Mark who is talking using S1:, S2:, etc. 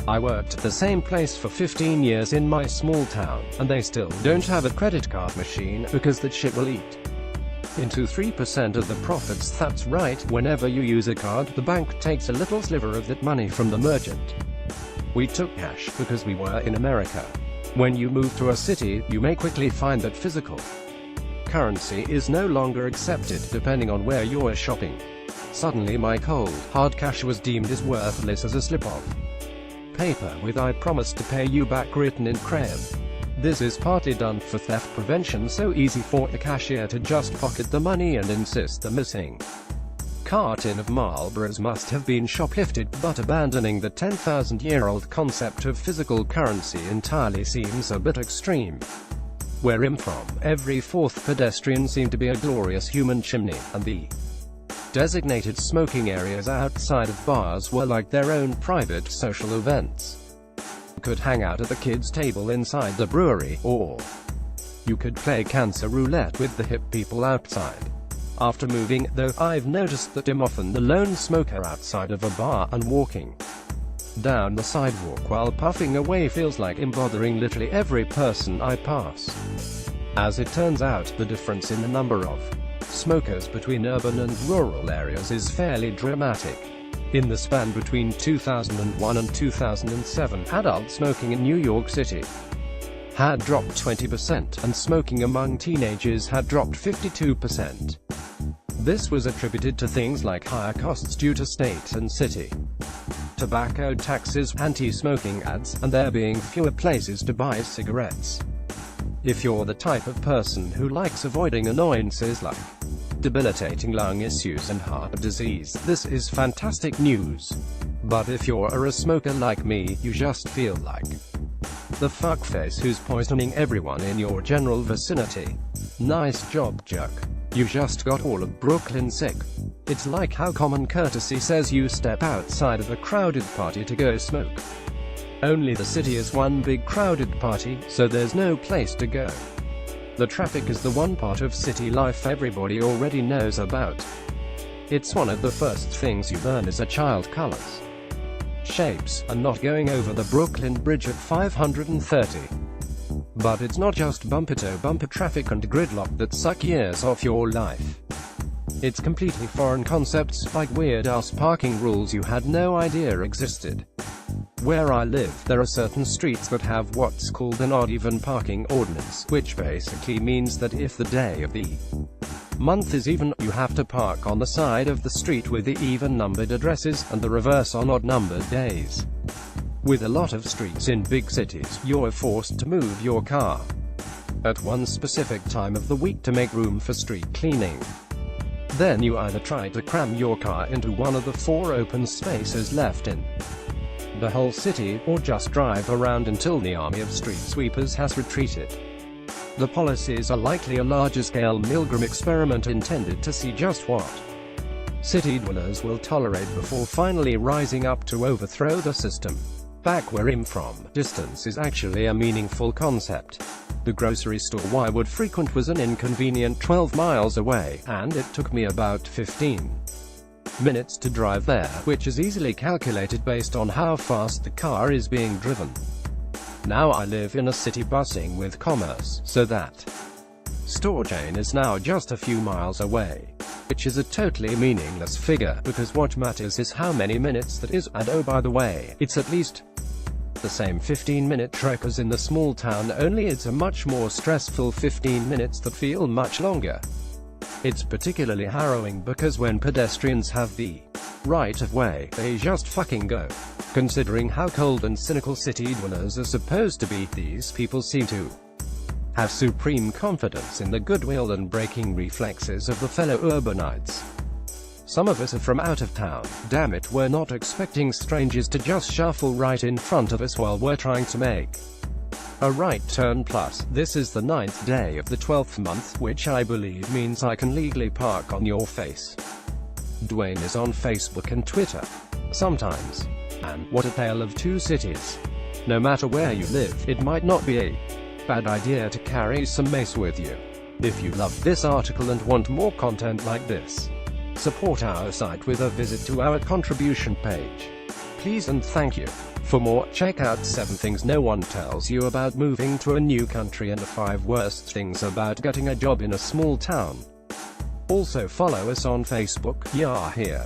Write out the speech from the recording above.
S1: I worked at the same place for 15 years in my small town, and they still don't have a credit card machine, because that shit will eat into 3% of the profits. That's right, whenever you use a card, the bank takes a little sliver of that money from the merchant. We took cash, because we were in America. When you move to a city, you may quickly find that physical currency is no longer accepted, depending on where you are shopping. Suddenly my cold, hard cash was deemed as worthless as a slip of paper with "I promise to pay you back" written in crayon. This is partly done for theft prevention, so easy for a cashier to just pocket the money and insist the missing carton of Marlboros must have been shoplifted, but abandoning the 10,000-year-old concept of physical currency entirely seems a bit extreme. Where I'm from, every fourth pedestrian seemed to be a glorious human chimney, and the designated smoking areas outside of bars were like their own private social events. You could hang out at the kids' table inside the brewery, or you could play cancer roulette with the hip people outside. After moving, though, I've noticed that I'm often the lone smoker outside of a bar, and walking down the sidewalk while puffing away feels like I'm bothering literally every person I pass. As it turns out, the difference in the number of smokers between urban and rural areas is fairly dramatic. In the span between 2001 and 2007, adult smoking in New York City had dropped 20%, and smoking among teenagers had dropped 52%. This was attributed to things like higher costs due to state and city tobacco taxes, anti-smoking ads, and there being fewer places to buy cigarettes. If you're the type of person who likes avoiding annoyances like debilitating lung issues and heart disease, this is fantastic news. But if you're a smoker like me, you just feel like the fuckface who's poisoning everyone in your general vicinity. Nice job, jerk. You just got all of Brooklyn sick. It's like how common courtesy says you step outside of a crowded party to go smoke. Only the city is one big crowded party, so there's no place to go. The traffic is the one part of city life everybody already knows about. It's one of the first things you learn as a child: colors, shapes, and not going over the Brooklyn Bridge at 530. But it's not just bumper-to-bumper traffic and gridlock that suck years off your life. It's completely foreign concepts, like weird-ass parking rules you had no idea existed. Where I live, there are certain streets that have what's called an odd-even parking ordinance, which basically means that if the day of the month is even, you have to park on the side of the street with the even-numbered addresses, and the reverse on odd-numbered days. With a lot of streets in big cities, you're forced to move your car at one specific time of the week to make room for street cleaning. Then you either try to cram your car into one of the 4 open spaces left in the whole city, or just drive around until the army of street sweepers has retreated. The policies are likely a larger-scale Milgram experiment intended to see just what city dwellers will tolerate before finally rising up to overthrow the system. Back where I'm from, distance is actually a meaningful concept. The grocery store I would frequent was an inconvenient 12 miles away, and it took me about 15 minutes to drive there, which is easily calculated based on how fast the car is being driven. Now I live in a city buzzing with commerce, so that store chain is now just a few miles away. Which is a totally meaningless figure, because what matters is how many minutes that is, and oh by the way, it's at least the same 15-minute trek as in the small town, only it's a much more stressful 15 minutes that feel much longer. It's particularly harrowing because when pedestrians have the right of way, they just fucking go. Considering how cold and cynical city dwellers are supposed to be, these people seem to have supreme confidence in the goodwill and braking reflexes of the fellow urbanites. Some of us are from out of town. Damn it, we're not expecting strangers to just shuffle right in front of us while we're trying to make a right turn. Plus, this is the 9th day of the 12th month, which I believe means I can legally park on your face. Dwayne is on Facebook and Twitter. Sometimes. And what a tale of two cities. No matter where you live, it might not be a bad idea to carry some mace with you. If you love this article and want more content like this, support our site with a visit to our contribution page. Please and thank you. For more, check out 7 things no one tells you about moving to a new country and the 5 worst things about getting a job in a small town. Also follow us on Facebook. Yeah, here.